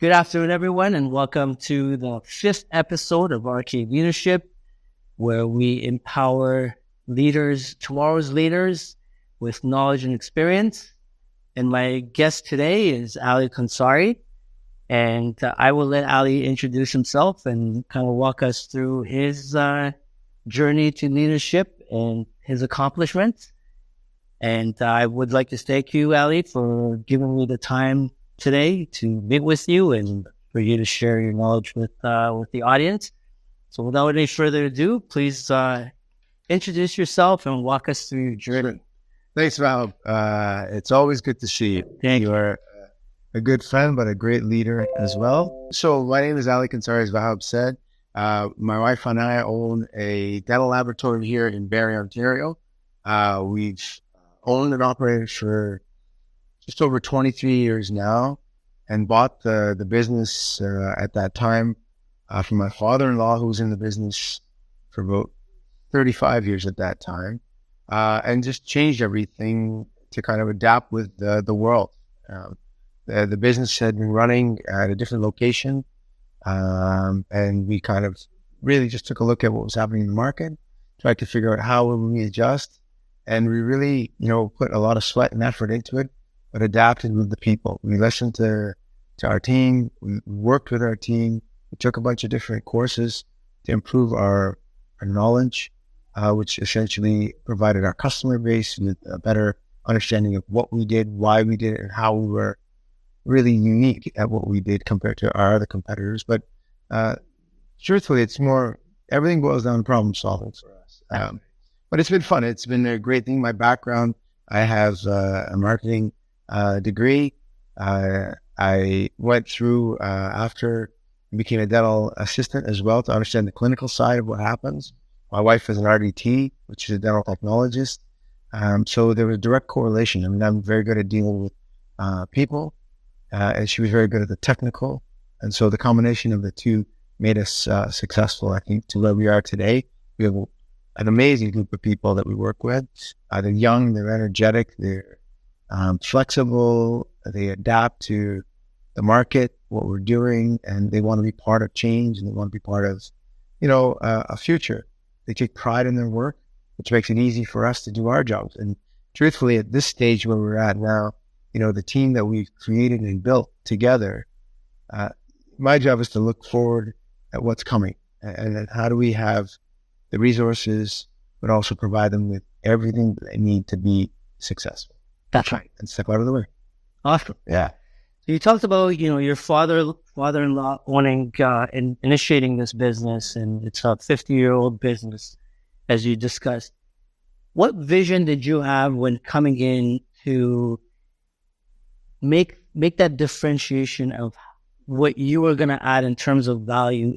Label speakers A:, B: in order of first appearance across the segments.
A: Good afternoon, everyone, and welcome to the fifth episode of Arcade Leadership, where we empower leaders, tomorrow's leaders, with knowledge and experience. And my guest today is Ali Khonsari, and I will let Ali introduce himself and kind of walk us through his journey to leadership and his accomplishments. And I would like to thank you, Ali, for giving me the time today to meet with you and for you to share your knowledge with the audience. So without any further ado, please introduce yourself and walk us through your journey.
B: Thanks, Val. It's always good to see you.
A: Thank you.
B: You are a good friend, but a great leader as well. So my name is Ali Khonsari, as Vahab said. My wife and I own a dental laboratory here in Barrie, Ontario. We've owned and operated for just over 23 years now, and bought the business at that time from my father-in-law, who was in the business for about 35 years at that time, and just changed everything to kind of adapt with the world. The business had been running at a different location, and we kind of really just took a look at what was happening in the market, tried to figure out how would we adjust, and we really, put a lot of sweat and effort into it, but adapted with the people. We listened to our team. We worked with our team. We took a bunch of different courses to improve our knowledge, which essentially provided our customer base with a better understanding of what we did, why we did it, and how we were really unique at what we did compared to our other competitors. But truthfully, it's more, everything boils down to problem solving for us. But it's been fun. It's been a great thing. My background, I have a marketing degree. I went through after I became a dental assistant as well to understand the clinical side of what happens. My wife is an RDT, which is a dental technologist. So there was a direct correlation. I mean, I'm very good at dealing with people, and she was very good at the technical. And so the combination of the two made us successful, I think, to where we are today. We have an amazing group of people that we work with. They're young, they're energetic, they're flexible, they adapt to the market, what we're doing, and they want to be part of change, and they want to be part of, a future. They take pride in their work, which makes it easy for us to do our jobs. And truthfully, at this stage where we're at now, the team that we've created and built together, my job is to look forward at what's coming, and how do we have the resources, but also provide them with everything that they need to be successful.
A: That's right.
B: And step out of the way.
A: Awesome.
B: Yeah.
A: So you talked about, your father-in-law owning and initiating this business, and it's a 50-year-old business, as you discussed. What vision did you have when coming in to make that differentiation of what you were going to add in terms of value,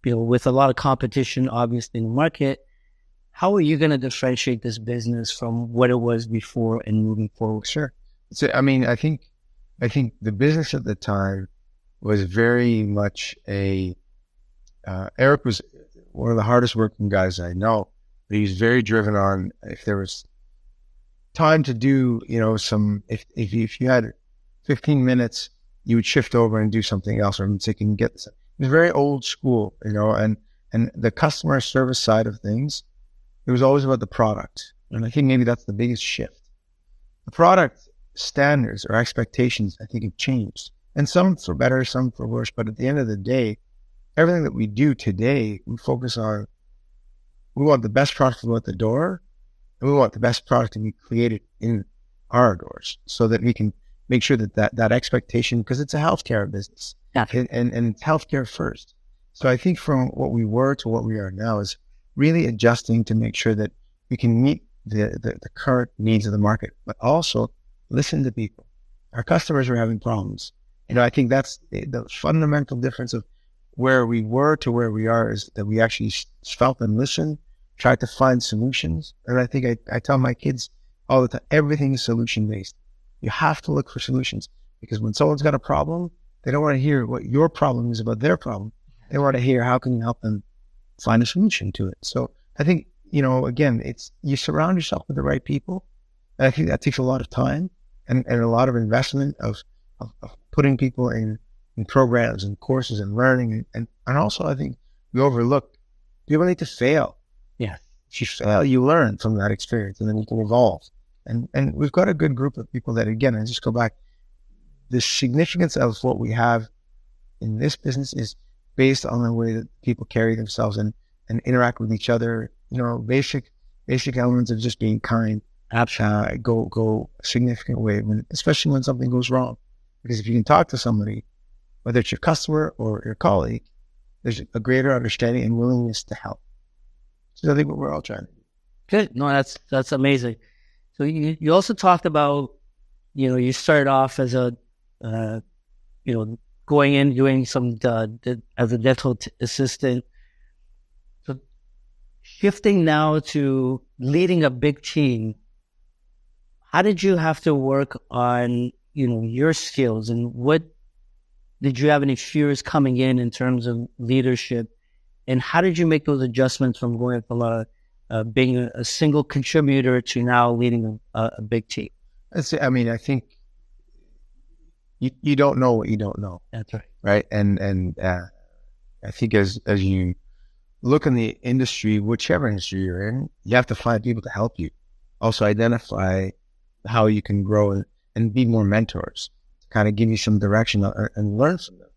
A: with a lot of competition, obviously, in the market? How are you going to differentiate this business from what it was before and moving forward?
B: Sure. So, I think the business at the time was very much Eric was one of the hardest working guys I know, but he was very driven on, if there was time to do, if you had 15 minutes, you would shift over and do something else, or so you can get this. It was very old school, and the customer service side of things, it was always about the product. And I think maybe that's the biggest shift. The product standards or expectations, I think, have changed. And some for better, some for worse. But at the end of the day, everything that we do today, we focus on, we want the best product to go out the door, and we want the best product to be created in our doors, so that we can make sure that expectation, because it's a healthcare business.
A: Yeah.
B: And it's healthcare first. So I think from what we were to what we are now is really adjusting to make sure that we can meet the current needs of the market, but also listen to people. Our customers are having problems. I think that's the fundamental difference of where we were to where we are, is that we actually felt and listened, tried to find solutions. And I think I tell my kids all the time, everything is solution based. You have to look for solutions, because when someone's got a problem, they don't want to hear what your problem is about their problem. They want to hear, how can you help them find a solution to it? So I think, again, it's, you surround yourself with the right people. And I think that takes a lot of time and a lot of investment of putting people in programs and courses and learning. And also, I think we overlook people need to fail.
A: Yeah.
B: If you fail, you learn from that experience and then you can evolve. And we've got a good group of people that, again, I just go back, the significance of what we have in this business is based on the way that people carry themselves and interact with each other. Basic elements of just being kind. Go a significant way, especially when something goes wrong. Because if you can talk to somebody, whether it's your customer or your colleague, there's a greater understanding and willingness to help. So I think what we're all trying to do.
A: Good. No, that's amazing. So you also talked about, you started off as a, going in, doing some, as a dental assistant. So shifting now to leading a big team, how did you have to work on, your skills, and what did you have any fears coming in terms of leadership, and how did you make those adjustments from going from being a single contributor to now leading a big team?
B: I think you don't know what you don't know.
A: That's right.
B: Right. And I think as you look in the industry, whichever industry you're in, you have to find people to help you. Also identify how you can grow and be more mentors, to kind of give you some direction and learn from them.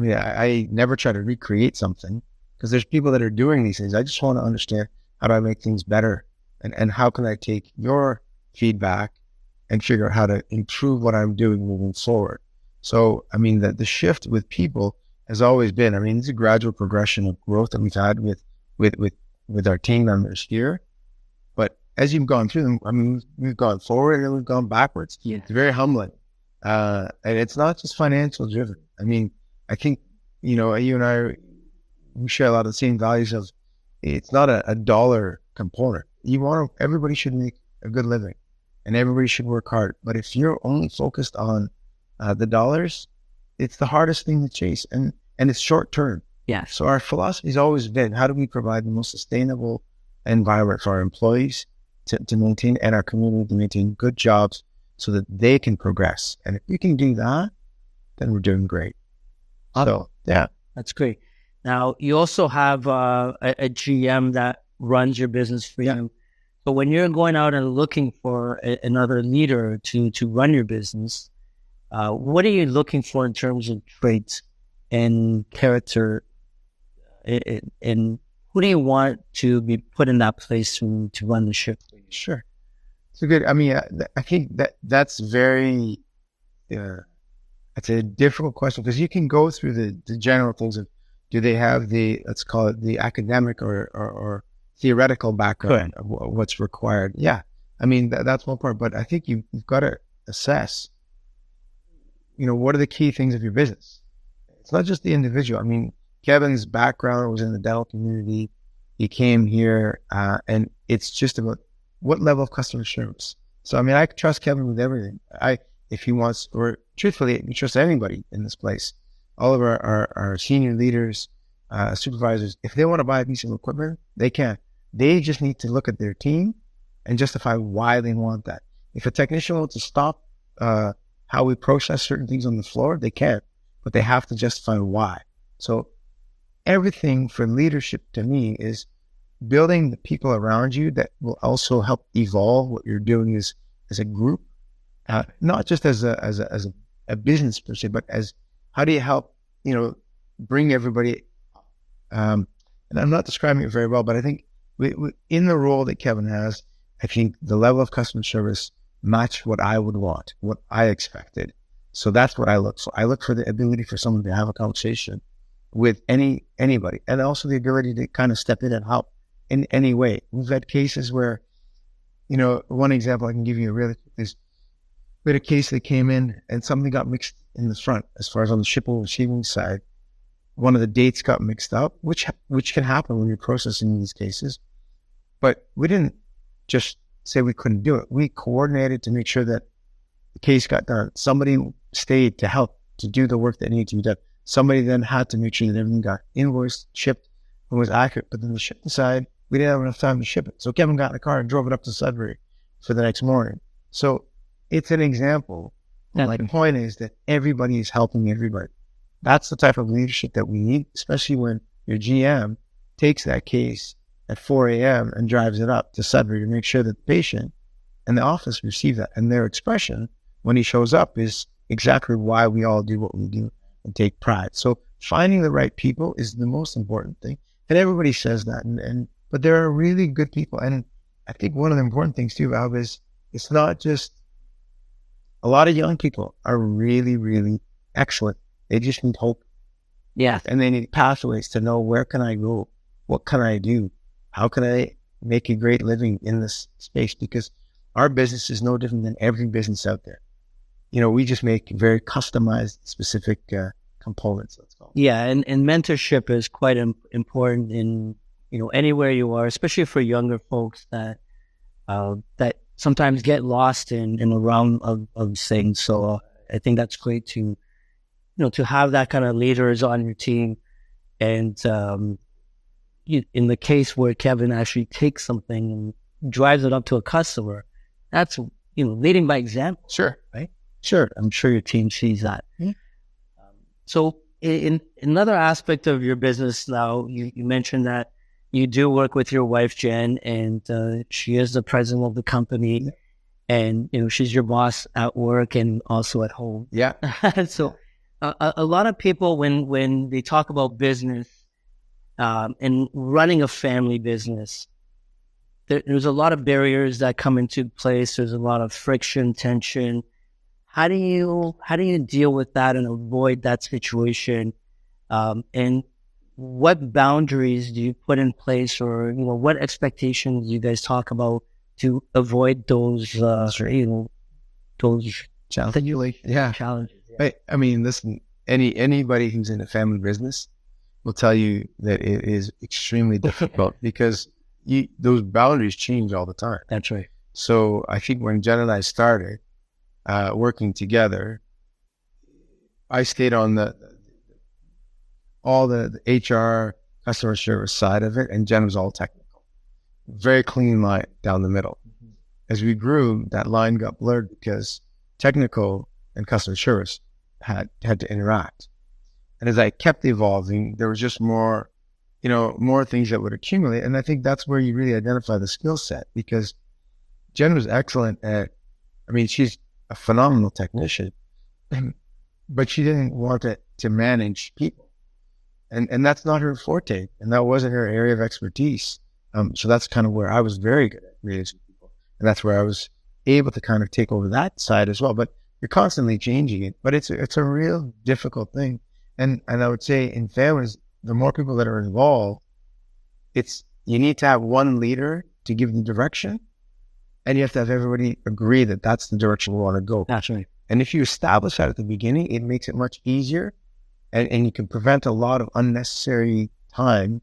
B: I never try to recreate something because there's people that are doing these things. I just want to understand, how do I make things better? And how can I take your feedback and figure out how to improve what I'm doing moving forward? So, the shift with people has always been, it's a gradual progression of growth that we've had with our team members here. But as you've gone through them, we've gone forward and we've gone backwards.
A: Yeah.
B: It's very humbling. And it's not just financial driven. I think, you and I, we share a lot of the same values of, it's not a dollar component. Everybody should make a good living and everybody should work hard. But if you're only focused on the dollars, it's the hardest thing to chase, and it's short term.
A: Yeah.
B: So our philosophy has always been, how do we provide the most sustainable environment for our employees to maintain, and our community to maintain good jobs so that they can progress? And if we can do that, then we're doing great. So, yeah.
A: That's great. Now, you also have a GM that runs your business for you. But when you're going out and looking for another leader to run your business, what are you looking for in terms of traits and character? And who do you want to be put in that place to run the ship?
B: Sure. So good. I think that's very, it's a difficult question, because you can go through the general things of, do they have let's call it the academic or theoretical background of what's required? Yeah. That's one part, but I think you've got to assess, what are the key things of your business? It's not just the individual. Kevin's background was in the dental community. He came here, and it's just about what level of customer service. So, I trust Kevin with everything. If he wants, or truthfully, we trust anybody in this place. All of our senior leaders, supervisors, if they want to buy a piece of equipment, they can. They just need to look at their team and justify why they want that. If a technician wants to stop how we process certain things on the floor, they can, but they have to justify why. So everything for leadership to me is building the people around you that will also help evolve what you're doing as a group, not just as a business per se, but as how do you help, bring everybody, and I'm not describing it very well, but I think in the role that Kevin has, I think the level of customer service matched what I would want, what I expected. So that's what I look for. I look for the ability for someone to have a conversation with anybody, and also the ability to kind of step in and help in any way. We've had cases where, one example I can give you really quick is, we had a case that came in and something got mixed in the front as far as on the shipping and receiving side. One of the dates got mixed up, which can happen when you're processing these cases. But we didn't just say we couldn't do it. We coordinated to make sure that the case got done. Somebody stayed to help to do the work that needed to be done. Somebody then had to make sure that everything got invoiced, shipped, and was accurate. But then the shipping side, we didn't have enough time to ship it. So Kevin got in the car and drove it up to Sudbury for the next morning. So it's an example My point is that everybody is helping everybody. That's the type of leadership that we need, especially when your GM takes that case at 4 a.m. and drives it up to Sudbury to make sure that the patient and the office receive that. And their expression when he shows up is exactly why we all do what we do and take pride. So finding the right people is the most important thing. And everybody says that. But there are really good people. And I think one of the important things too, Val, is it's not just a lot of young people are really, really excellent. They just need hope.
A: Yeah.
B: And they need pathways to know, where can I go? What can I do? How can I make a great living in this space? Because our business is no different than every business out there. We just make very customized, specific components, let's call it.
A: Yeah. And mentorship is quite important in, anywhere you are, especially for younger folks that sometimes get lost in the realm of things. So I think that's great to have that kind of leaders on your team. And in the case where Kevin actually takes something and drives it up to a customer, that's, leading by example.
B: Sure.
A: Right? Sure. I'm sure your team sees that. Mm-hmm. So in another aspect of your business now, you mentioned that you do work with your wife, Jen, and she is the president of the company. Yeah. And, she's your boss at work and also at home.
B: Yeah.
A: So a lot of people, when they talk about business and running a family business, there's a lot of barriers that come into place. There's a lot of friction, tension. How do you deal with that and avoid that situation? And what boundaries do you put in place, or what expectations do you guys talk about to avoid those those challenges?
B: Yeah. I mean, listen, anybody who's in a family business will tell you that it is extremely difficult because those boundaries change all the time.
A: That's right.
B: So I think when Jen and I started working together, I stayed on all the HR customer service side of it, and Jen was all technical. Very clean line down the middle. Mm-hmm. As we grew, that line got blurred because technical and customer service had to interact. And as I kept evolving, there was just more things that would accumulate. And I think that's where you really identify the skill set, because Jen was excellent she's a phenomenal technician, but she didn't want to manage people. And that's not her forte, and that wasn't her area of expertise. So that's kind of where I was very good at managing people. And that's where I was able to kind of take over that side as well. But you're constantly changing it. But it's a real difficult thing. And I would say in families, the more people that are involved, you need to have one leader to give the direction, and you have to have everybody agree that that's the direction we want to go.
A: That's right.
B: And if you establish that at the beginning, it makes it much easier, and you can prevent a lot of unnecessary time,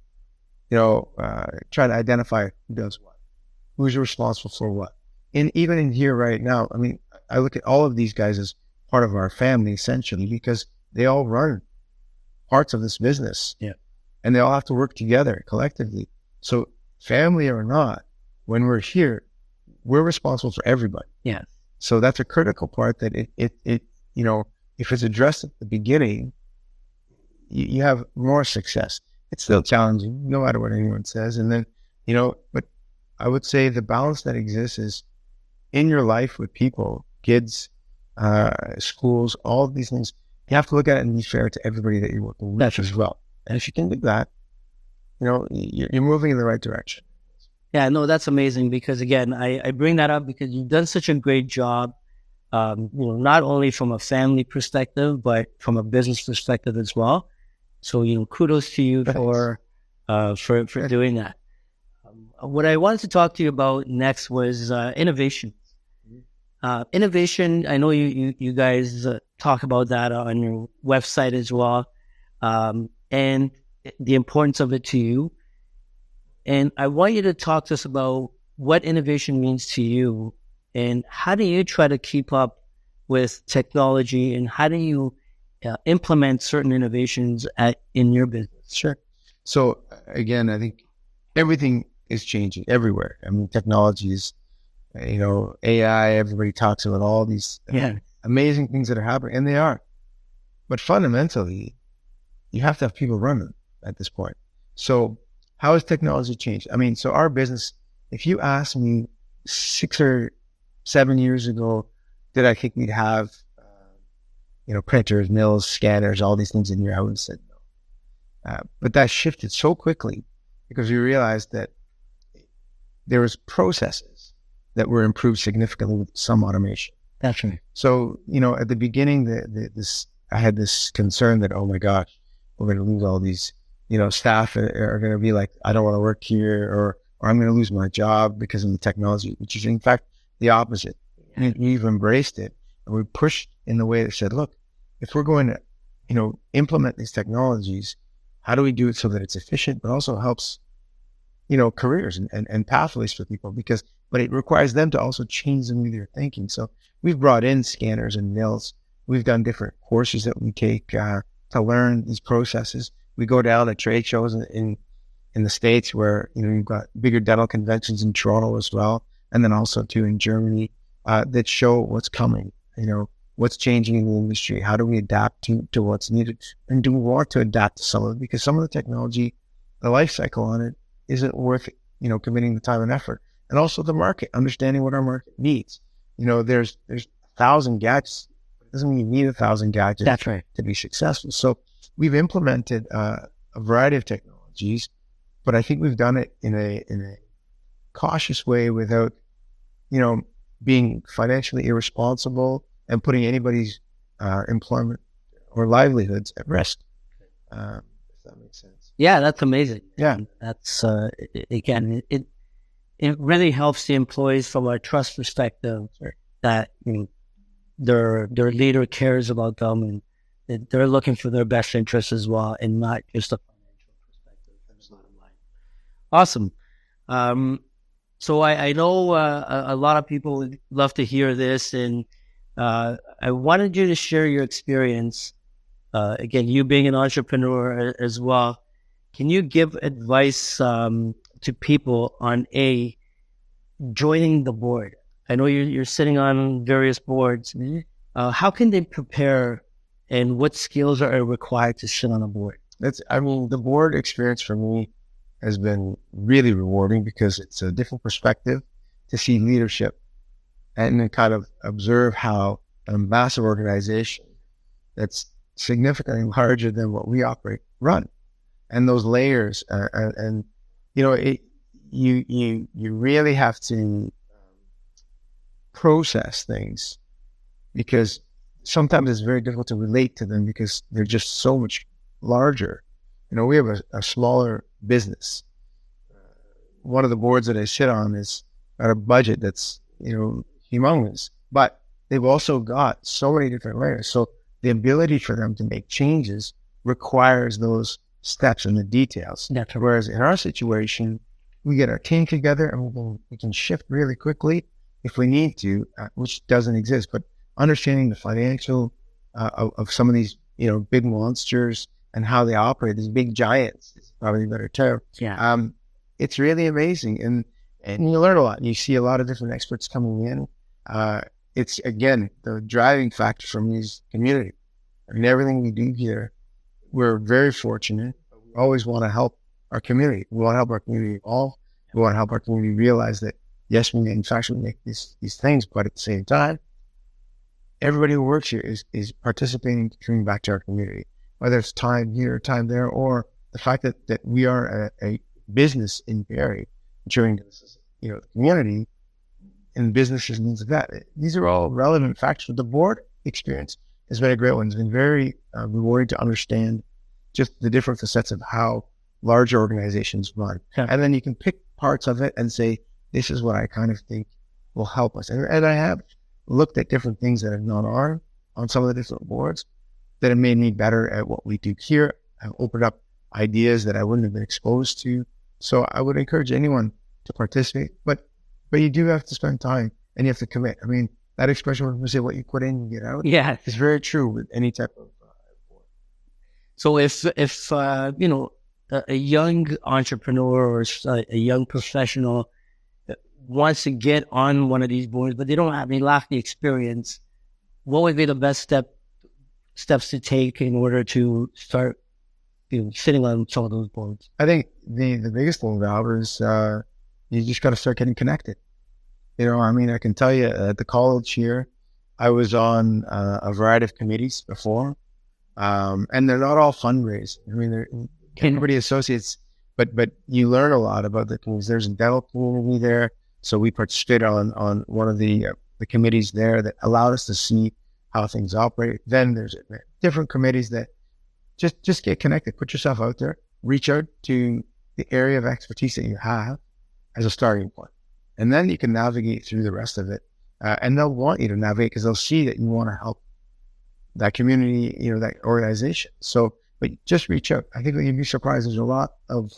B: trying to identify who does what, who's responsible for what. And even in here right now, I look at all of these guys as part of our family, essentially, because they all run parts of this business.
A: Yeah.
B: And they all have to work together collectively. So family or not, when we're here, we're responsible for everybody.
A: Yeah.
B: So that's a critical part that it if it's addressed at the beginning, you have more success. It's still challenging, no matter what anyone says. And then, but I would say the balance that exists is in your life with people, kids, schools, all of these things. You have to look at it and be fair to everybody that you're working with as well. And if you can do that, you're moving in the right direction.
A: Yeah, no, that's amazing, because again, I bring that up because you've done such a great job, not only from a family perspective, but from a business perspective as well. So, kudos to you for doing that. What I wanted to talk to you about next was innovation. Innovation, I know you guys talk about that on your website as well, and the importance of it to you. And I want you to talk to us about what innovation means to you, and how do you try to keep up with technology, and how do you implement certain innovations in your business?
B: Sure. So again, I think everything is changing everywhere. Technology is, AI, everybody talks about all these amazing things that are happening, and they are. But fundamentally, you have to have people running at this point. So how has technology changed? I mean, so our business, if you ask me 6 or 7 years ago, did I think we'd have, printers, mills, scanners, all these things in here, I would have said no. But that shifted so quickly because we realized that there was processes that were improved significantly with some automation.
A: That's right.
B: So, at the beginning, I had this concern that, oh my gosh, we're going to lose all these, staff are going to be like, I don't want to work here, or I'm going to lose my job because of the technology, which is in fact the opposite. We've embraced it, and we pushed in the way that said, look, if we're going to, implement these technologies, how do we do it so that it's efficient, but also helps, careers and pathways for people, but it requires them to also change the way they're thinking. So we've brought in scanners and mills. We've done different courses that we take to learn these processes. We go down to trade shows in the States where, you've got bigger dental conventions in Toronto as well. And then also too in Germany, that show what's coming, what's changing in the industry. How do we adapt to what's needed? And do we want to adapt to some of it? Because some of the technology, the life cycle on it isn't worth, committing the time and effort. And also the market, understanding what our market needs. There's 1,000 gadgets. It doesn't mean you need 1,000 gadgets.
A: That's right.
B: To be successful. So we've implemented a variety of technologies, but I think we've done it in a cautious way without, being financially irresponsible and putting anybody's employment or livelihoods at risk. If that makes sense.
A: Yeah, that's amazing.
B: Yeah,
A: that's again, it really helps the employees from a trust perspective that their leader cares about them and they're looking for their best interests as well, and not just a financial perspective. Awesome. So I know a lot of people would love to hear this, and I wanted you to share your experience. Again, you being an entrepreneur as well, can you give advice to people on joining the board? I know you're sitting on various boards.
B: Mm-hmm.
A: How can they prepare, and what skills are required to sit on a board?
B: The board experience for me has been really rewarding because it's a different perspective to see leadership and then kind of observe how a massive organization that's significantly larger than what we operate run, and those layers you really have to process things, because sometimes it's very difficult to relate to them because they're just so much larger. We have a smaller business. One of the boards that I sit on is at a budget that's, humongous, but they've also got so many different layers. So the ability for them to make changes requires those steps and the details.
A: That's right.
B: Whereas in our situation, we get our team together and we can shift really quickly if we need to, which doesn't exist. But understanding the financial of some of these, big monsters and how they operate, these big giants, is probably a better term.
A: Yeah.
B: It's really amazing, and you learn a lot. You see a lot of different experts coming in. It's again the driving factor for me is community. Everything we do here, we're very fortunate. We always want to help our community. We want to help our community evolve. We want to help our community realize that yes, we manufacture, we make these things, but at the same time, everybody who works here is participating, contributing back to our community, whether it's time here, time there, or the fact that we are a business in Barrie, contributing to the community and businesses and things like that. These are all relevant factors. The board experience has been a great one. It's been very rewarding to understand just the different facets of how large organizations run.
A: Yeah.
B: And then you can pick parts of it and say, this is what I kind of think will help us. And I have looked at different things that have gone on some of the different boards that have made me better at what we do here. I've opened up ideas that I wouldn't have been exposed to. So I would encourage anyone to participate, but you do have to spend time and you have to commit. I mean, that expression when we say what you put in, you get out.
A: Yeah,
B: it's very true with any type of board.
A: So if a young entrepreneur or a young professional wants to get on one of these boards, but they lack the experience, what would be the best steps to take in order to start sitting on some of those boards?
B: I think the biggest thing, Val, is you just got to start getting connected. I mean, I can tell you at the college here, I was on a variety of committees before, and they're not all fundraising. I mean, everybody associates, but you learn a lot about the communities. There's a dental community there, so we participated on one of the committees there that allowed us to see how things operate. Then there's different committees that just get connected, put yourself out there, reach out to the area of expertise that you have as a starting point. And then you can navigate through the rest of it. And they'll want you to navigate because they'll see that you want to help that community, that organization. So, but just reach out. I think you'd be surprised. There's a lot of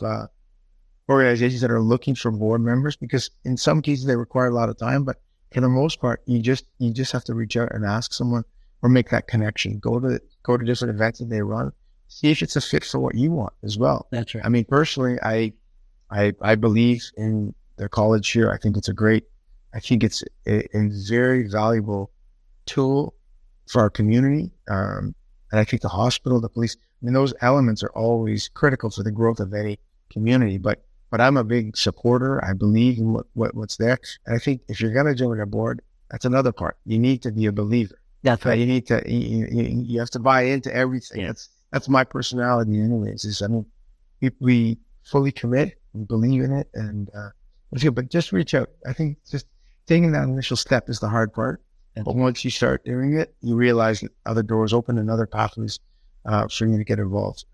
B: organizations that are looking for board members because in some cases they require a lot of time, but for the most part, you just have to reach out and ask someone or make that connection. Go to different events that they run. See if it's a fit for what you want as well.
A: That's right.
B: I mean, personally, I believe in the college here. I think it's a very valuable tool for our community. And I think the hospital, the police, I mean, those elements are always critical for the growth of any community. But I'm a big supporter. I believe in what's there. And I think if you're going to join a board, that's another part. You need to be a believer.
A: That's right.
B: You need to, you have to buy into everything. Yeah. That's my personality anyways. We fully commit, we believe in it, and but just reach out. I think just taking that initial step is the hard part. But once you start doing it, you realize that other doors open and other pathways for you to get involved.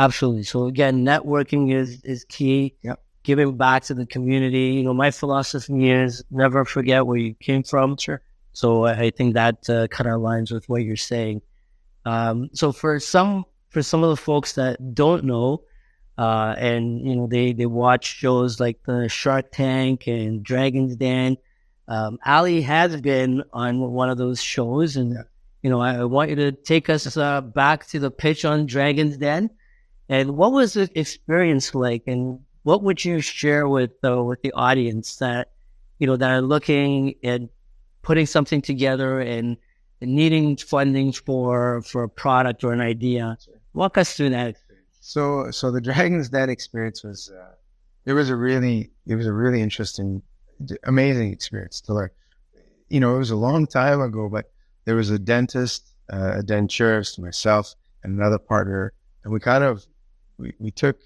A: Absolutely. So again, networking is key.
B: Yep.
A: Giving back to the community. My philosophy is never forget where you came from.
B: Sure.
A: So I think that kind of aligns with what you're saying. So for some of the folks that don't know, and they watch shows like the Shark Tank and Dragon's Den, Ali has been on one of those shows, and I want you to take us back to the pitch on Dragon's Den. And what was the experience like, and what would you share with the audience that that are looking at putting something together and needing funding for a product or an idea? Walk us through that experience.
B: So the Dragon's Den experience was it was a really interesting, amazing experience to learn. It was a long time ago, but there was a dentist, a denturist, myself, and another partner, and we kind of we took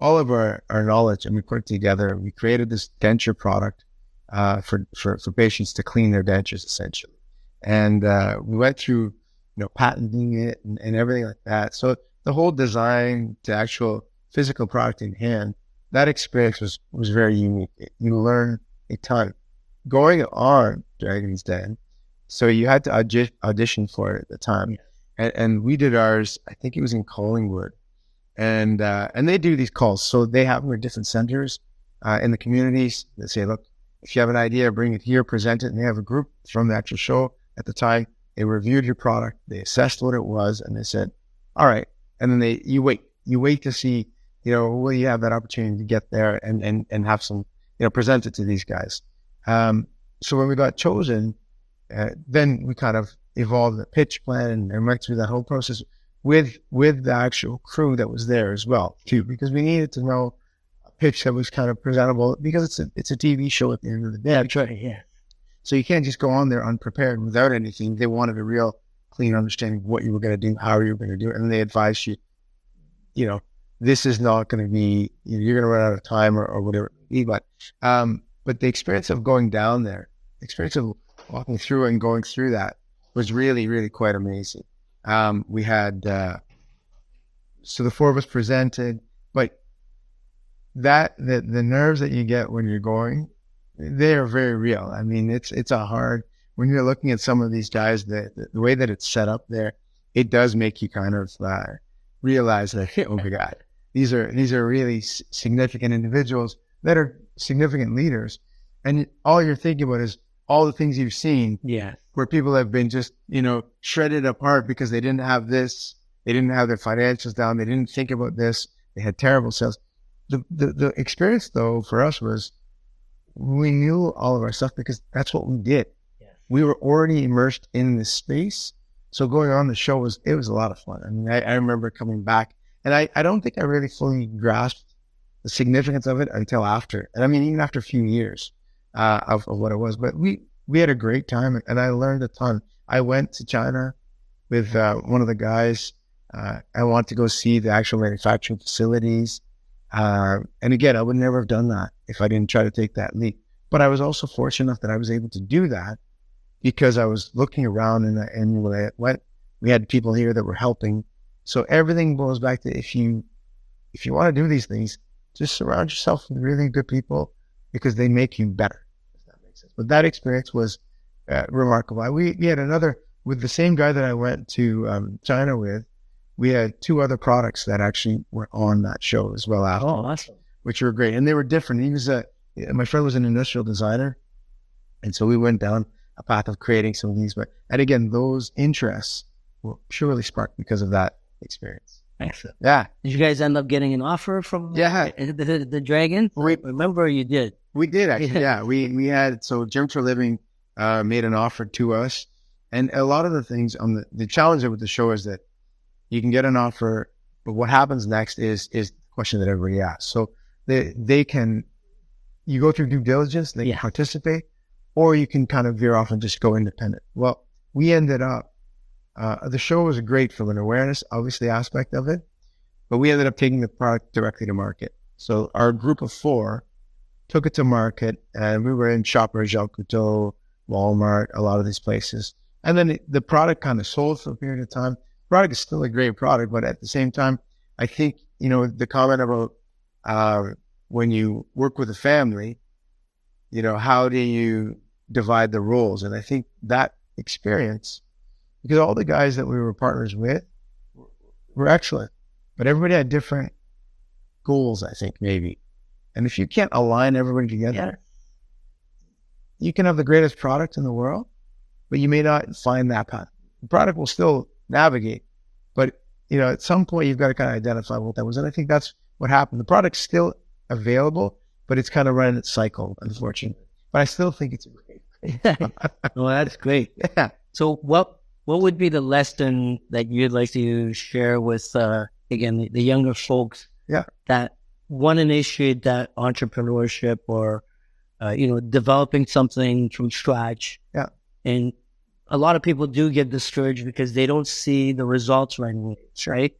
B: all of our knowledge and we put it together. We created this denture product for patients to clean their dentures essentially. And we went through, patenting it and everything like that. So the whole design to actual physical product in hand, that experience was very unique. You learn a ton. Going on Dragon's Den, so you had to audition for it at the time. And we did ours, I think it was in Collingwood. And they do these calls. So they have them at different centers in the communities. They say, look, if you have an idea, bring it here, present it. And they have a group from the actual show at the time. They reviewed your product. They assessed what it was. And they said, all right. And then you wait to see, will you have that opportunity to get there and have some, present it to these guys. So when we got chosen, then we kind of evolved the pitch plan and went through that whole process with the actual crew that was there as well, too, because we needed to know a pitch that was kind of presentable because it's a TV show at the end of the day.
A: That's right, yeah.
B: So you can't just go on there unprepared without anything. They wanted a real clean understanding of what you were going to do, how you were going to do it, and they advised you, this is not going to be, you're going to run out of time or whatever it may be. But the experience of going down there, the experience of walking through and going through that was really, really quite amazing. We had, so the four of us presented, but the nerves that you get when you're going, they are very real. I mean, it's a hard, when you're looking at some of these guys, the way that it's set up there, it does make you kind of realize that, oh my God, these are really significant individuals that are significant leaders. And all you're thinking about is all the things you've seen, where people have been just, shredded apart because they didn't have this, they didn't have their financials down, they didn't think about this, they had terrible sales. The experience though for us was we knew all of our stuff because that's what we did. we were already immersed in this space. So going on the show was a lot of fun. I mean, I remember coming back, and I don't think I really fully grasped the significance of it until after. And I mean, even after a few years of what it was. But we had a great time, and I learned a ton. I went to China with one of the guys. I want to go see the actual manufacturing facilities. And again, I would never have done that if I didn't try to take that leap. But I was also fortunate enough that I was able to do that because I was looking around, and when I went, we had people here that were helping. So everything goes back to if you want to do these things, just surround yourself with really good people because they make you better, if that makes sense. But that experience was remarkable. We had another, with the same guy that I went to China with, we had two other products that actually were on that show as well after,
A: awesome.
B: which were great. And they were different. My friend was an industrial designer. And so we went down a path of creating some of these. And again, those interests were purely sparked because of that experience.
A: Excellent.
B: Yeah.
A: Did you guys end up getting an offer from the Dragon? Remember you did.
B: We did actually. Yeah. We had, so Gym for Living made an offer to us. And a lot of the things on the challenge with the show is that you can get an offer, but what happens next is the question that everybody asks. So you go through due diligence, they can participate, or you can kind of veer off and just go independent. Well, we ended up, the show was great from an awareness, obviously, aspect of it, but we ended up taking the product directly to market. So our group of 4 took it to market, and we were in Shoppers, Jean Coutu, Walmart, a lot of these places. And then the product kind of sold for a period of time. Product is still a great product, but at the same time, I think, the comment about when you work with a family, how do you divide the roles? And I think that experience, because all the guys that we were partners with were excellent, but everybody had different goals, I think, maybe. And if you can't align everybody together, you can have the greatest product in the world, but you may not find that path. The product will still navigate, but at some point you've got to kind of identify what that was. And I think that's what happened. The product's still available, but it's kind of running its cycle, unfortunately. But I still think it's great.
A: Well, that's great.
B: Yeah.
A: So what would be the lesson that you'd like to share with again the younger folks that want to initiate that entrepreneurship or developing something from scratch?
B: Yeah.
A: And a lot of people do get discouraged because they don't see the results right away, right?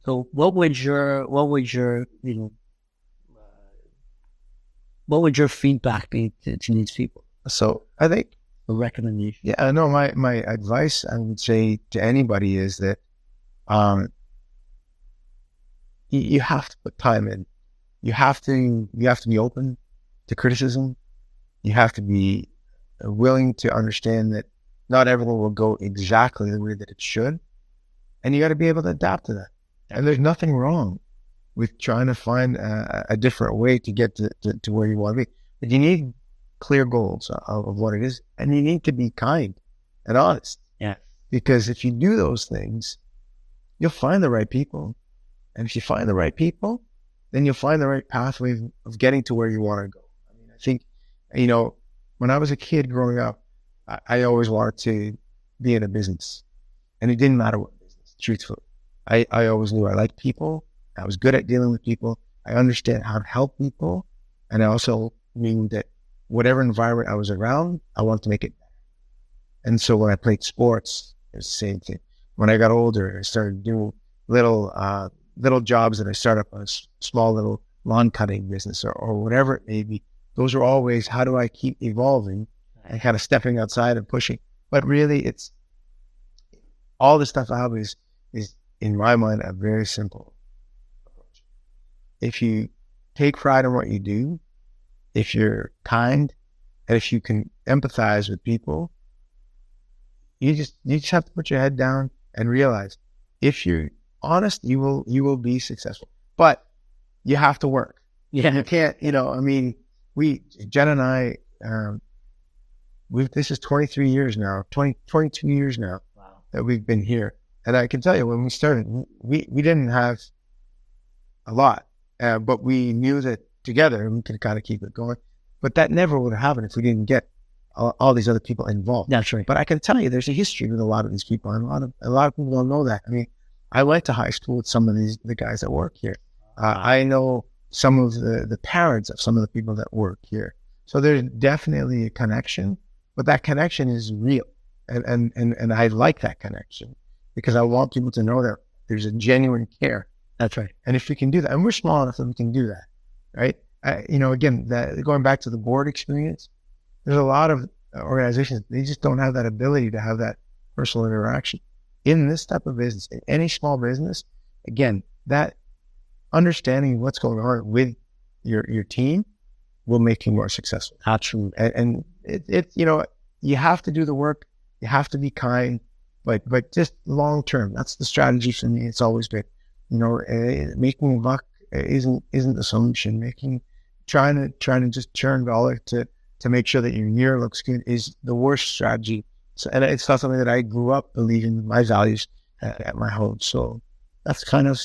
A: So what would your feedback be to these people?
B: So I think
A: A recommendation.
B: Yeah, no, my advice I would say to anybody is that you have to put time in. You have to be open to criticism. You have to be willing to understand that not everyone will go exactly the way that it should. And you got to be able to adapt to that. And there's nothing wrong with trying to find a different way to get to where you want to be. But you need clear goals of what it is. And you need to be kind and honest.
A: Yeah.
B: Because if you do those things, you'll find the right people. And if you find the right people, then you'll find the right pathway of getting to where you want to go. I mean, I think, when I was a kid growing up, I always wanted to be in a business. And it didn't matter what business, truthfully. I always knew I liked people. I was good at dealing with people. I understand how to help people. And I also knew that whatever environment I was around, I wanted to make it better. And so when I played sports, it was the same thing. When I got older, I started doing little jobs that I started up a small little lawn cutting business or whatever it may be. Those are always, how do I keep evolving and kind of stepping outside and pushing? But really, it's all the stuff I have is in my mind, a very simple approach. If you take pride in what you do, if you're kind, and if you can empathize with people, you just have to put your head down and realize if you're honest, you will be successful. But you have to work.
A: Yeah.
B: You can't, Jen and I, this is 23 years now, 22 years now.
A: Wow.
B: That we've been here. And I can tell you, when we started, we didn't have a lot, but we knew that together we could kind of keep it going. But that never would have happened if we didn't get all these other people involved.
A: That's right.
B: But I can tell you, there's a history with a lot of these people, and a lot of people don't know that. I mean, I went to high school with some of the guys that work here. I know some of the parents of some of the people that work here. So there's definitely a connection, but that connection is real. And I like that connection because I want people to know that there's a genuine care.
A: That's right.
B: And if we can do that, and we're small enough that we can do that, right? Again, going back to the board experience, there's a lot of organizations, they just don't have that ability to have that personal interaction. In this type of business, in any small business, again, that understanding what's going on with your team will make you more successful.
A: Absolutely.
B: And you have to do the work, you have to be kind, but just long term, that's the strategy for me. It's always been, making a buck isn't the solution. Trying to just churn dollar to make sure that your year looks good is the worst strategy. So, and it's not something that I grew up believing my values at my home. So that's kind of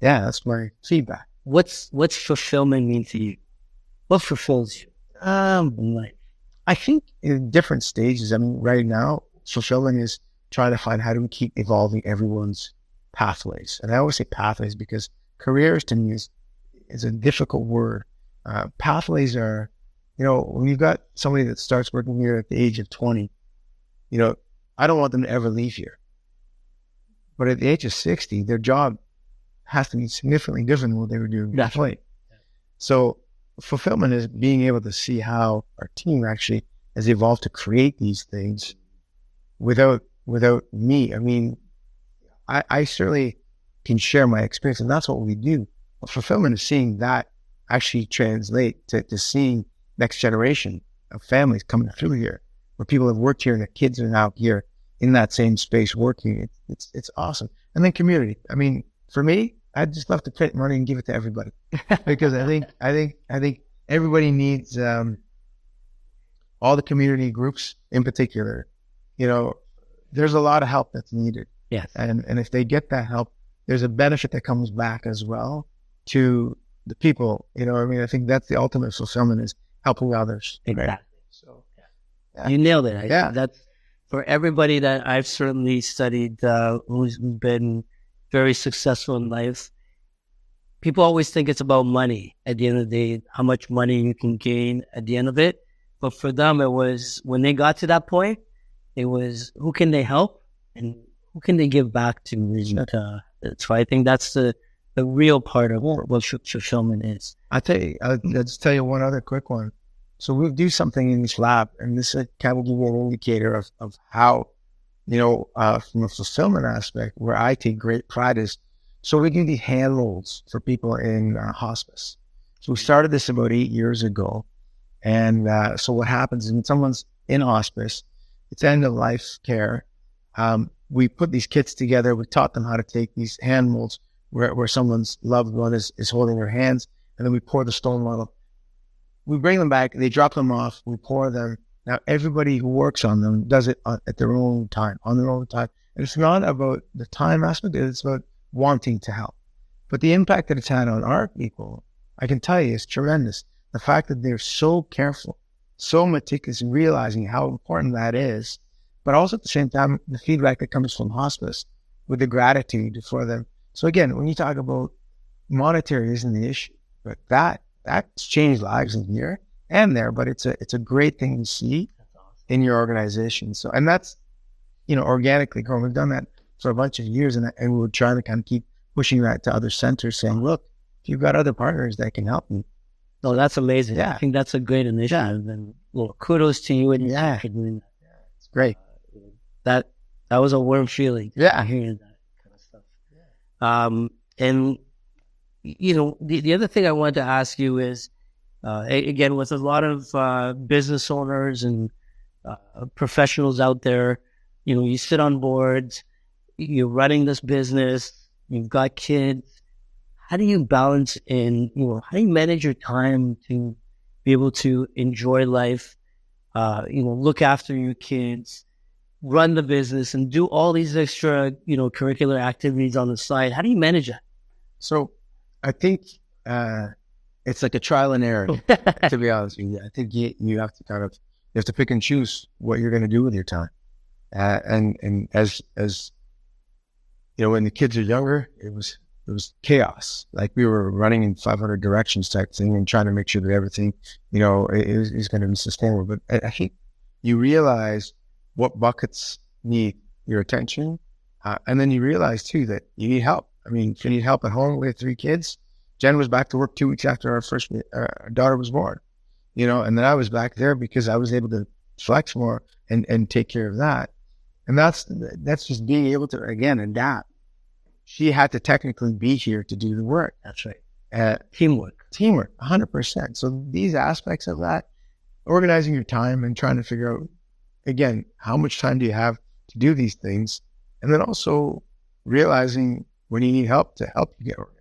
B: that's my feedback.
A: What's fulfillment mean to you? What fulfills you in life?
B: I think in different stages. I mean, right now, fulfillment is trying to find how do we keep evolving everyone's pathways. And I always say pathways because careers to me is a difficult word. Pathways are, when you've got somebody that starts working here at the age of 20, I don't want them to ever leave here. But at the age of 60, their job has to be significantly different than what they were doing before.
A: That's right.
B: So fulfillment is being able to see how our team actually has evolved to create these things without me. I mean, I certainly can share my experience, and that's what we do. But fulfillment is seeing that actually translate to seeing next generation of families coming through here, where people have worked here and their kids are now here in that same space working. It's awesome. And then community. I mean, for me, I'd just love to print money and give it to everybody because I think everybody needs all the community groups in particular. There's a lot of help that's needed.
A: Yes.
B: And if they get that help, there's a benefit that comes back as well to the people. I think that's the ultimate fulfillment is helping others.
A: Exactly.
B: Right? So
A: you nailed it.
B: Yeah.
A: That's for everybody that I've certainly studied who's been very successful in life. People always think it's about money at the end of the day, how much money you can gain at the end of it. But for them, it was when they got to that point, it was who can they help and who can they give back to? So I think that's the real part of what fulfillment is.
B: I'll just tell you one other quick one. So we'll do something in this lab, and this can be an indicator of how, from a fulfillment aspect, where I take great pride is, so we do the hand molds for people in hospice. So we started this about 8 years ago. And so what happens is when someone's in hospice, it's end of life care. We put these kits together. We taught them how to take these hand molds where someone's loved one is holding their hands, and then we pour the stone model. We bring them back, they drop them off, we pour them. Now, everybody who works on them does it at their own time, on their own time. And it's not about the time aspect, it's about wanting to help. But the impact that it's had on our people, I can tell you, is tremendous. The fact that they're so careful, so meticulous in realizing how important that is, but also at the same time, the feedback that comes from hospice with the gratitude for them. So again, when you talk about monetary isn't the issue, but that's changed lives in here and there, but it's a great thing to see in your organization. So, and that's, organically growing. We've done that for a bunch of years, and we're trying to kind of keep pushing that to other centers, saying, look, if you've got other partners that can help you.
A: No, that's amazing.
B: Yeah.
A: I think that's a great initiative, and kudos to you and for doing that.
B: Yeah, it's great.
A: That was a warm feeling.
B: Yeah,
A: hearing that kind of stuff. Yeah. And the other thing I wanted to ask you is, again, with a lot of business owners and professionals out there, you sit on boards, you're running this business, you've got kids. How do you balance how do you manage your time to be able to enjoy life, look after your kids, run the business, and do all these extra, curricular activities on the side? How do you manage that?
B: So I think it's like a trial and error, to be honest with you. I think you have to kind of, You have to pick and choose what you're going to do with your time. And as you know, when the kids are younger, it was chaos. Like we were running in 500 directions type thing and trying to make sure that everything, you know, is going to be sustainable. But I think you realize what buckets need your attention. And then you realize too that you need help. I mean, if you need help at home, we have 3 kids. Jen was back to work 2 weeks after our first daughter was born, you know, and then I was back there because I was able to flex more and take care of that. And that's just being able to, again, adapt. She had to technically be here to do the work.
A: That's right. Teamwork,
B: 100%. So these aspects of that, organizing your time and trying to figure out, again, how much time do you have to do these things? And then also realizing when you need help to help you get organized.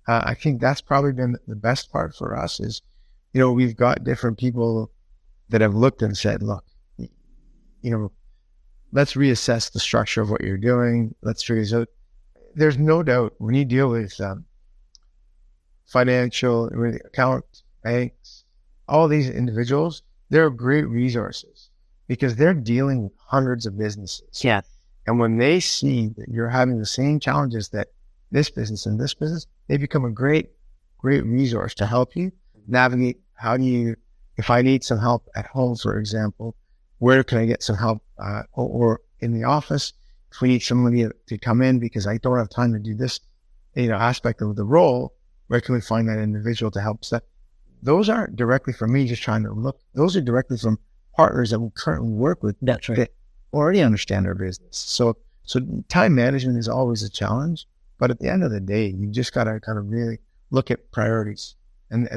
B: I think that's probably been the best part for us is, you know, we've got different people that have looked and said, look, you know, let's reassess the structure of what you're doing. Let's figure this out. There's no doubt when you deal with financial, accountants, banks, all these individuals, they're great resources because they're dealing with hundreds of businesses.
A: Yeah.
B: And when they see that you're having the same challenges that this business and this business, they become a great resource to help you navigate. How do you, if I need some help at home, for example, where can I get some help or in the office? If we need somebody to come in because I don't have time to do this, you know, aspect of the role, where can we find that individual to help us? Those aren't directly from me just trying to look. Those are directly from partners that we currently work with.
A: That's right.
B: That already understand our business. So time management is always a challenge, but at the end of the day, you just got to kind of really look at priorities. And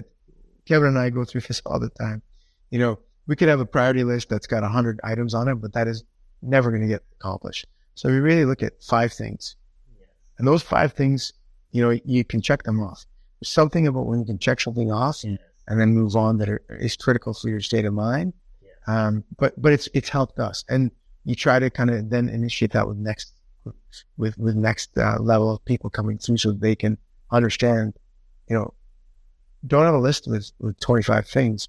B: Kevin and I go through this all the time. You know, we could have a priority list that's got 100 items on it, but that is never going to get accomplished. So we really look at 5 things. Yes. And those 5 things, you know, you can check them off. There's something about when you can check something off and then move on that is critical for your state of mind. Yes. But it's helped us. And you try to kind of then initiate that with next level of people coming through so they can understand, you know, don't have a list with 25 things,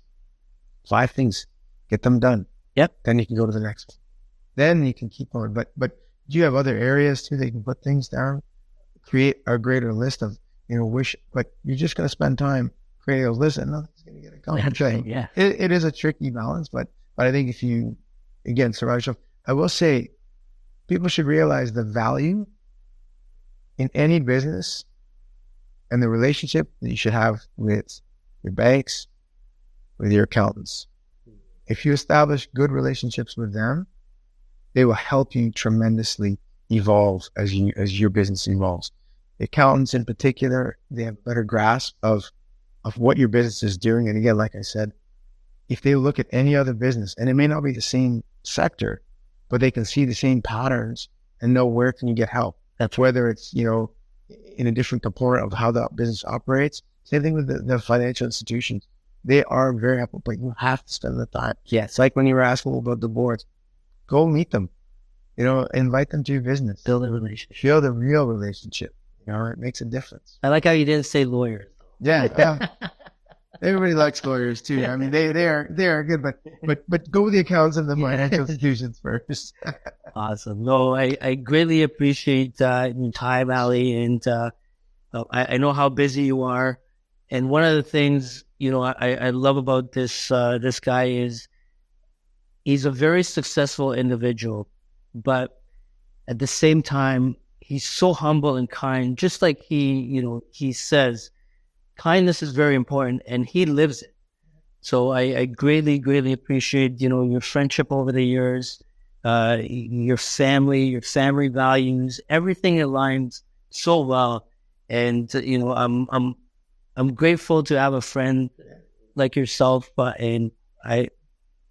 B: 5 things, get them done.
A: Yep.
B: Then you can go to the next one. Then you can keep on. But do you have other areas too that you can put things down? Create a greater list of, you know, but you're just going to spend time creating those lists and nothing's going to get accomplished.
A: Right, yeah.
B: It is a tricky balance, but I think if you, again, surround yourself, I will say people should realize the value in any business and the relationship that you should have with your banks, with your accountants. If you establish good relationships with them, they will help you tremendously evolve as your business evolves. The accountants in particular, they have a better grasp of what your business is doing. And again, like I said, if they look at any other business, and it may not be the same sector, but they can see the same patterns and know where can you get help. That's whether it's, you know, in a different component of how the business operates. Same thing with the financial institutions. They are very helpful, but you have to spend the time. Yes. Like when you were asking about the boards, go meet them, you know, invite them to your business.
A: Build a relationship.
B: Build a real relationship. You know, it makes a difference.
A: I like how you didn't say lawyers.
B: Yeah. Everybody likes lawyers too. I mean, they are good, but go with the accountants of the financial institutions first.
A: Awesome. No, I greatly appreciate your time, Ali, and I know how busy you are. And one of the things, you know, I love about this guy is he's a very successful individual, but at the same time, he's so humble and kind. Just like he says, kindness is very important, and he lives it. So I greatly, greatly appreciate, you know, your friendship over the years, your family values, everything aligns so well. And, you know, I'm grateful to have a friend like yourself, and I've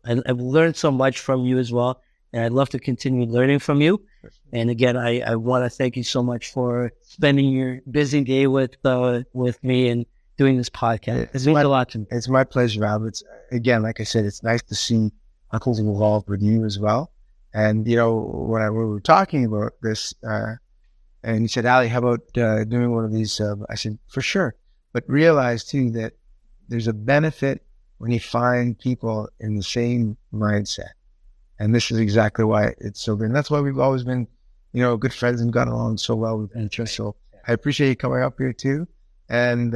A: learned so much from you as well. And I'd love to continue learning from you. And again, I want to thank you so much for spending your busy day with me and doing this podcast. It means a lot to me.
B: It's my pleasure, Rob. It's, again, like I said, it's nice to see Uncle's involved with you as well. And, you know, when we were talking about this, and he said, Ali, how about doing one of these? I said, for sure. But realize, too, that there's a benefit when you find people in the same mindset. And this is exactly why it's so good. And that's why we've always been, good friends and gotten along so well with each other. So I appreciate you coming up here too. And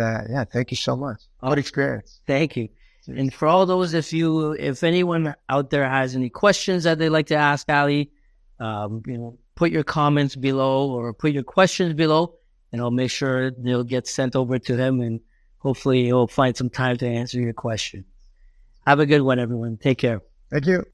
B: thank you so much. Good experience.
A: Thank you. And for all those, if anyone out there has any questions that they'd like to ask Ali, put your comments below or put your questions below, and I'll make sure they'll get sent over to him, and hopefully he'll find some time to answer your question. Have a good one, everyone. Take care.
B: Thank you.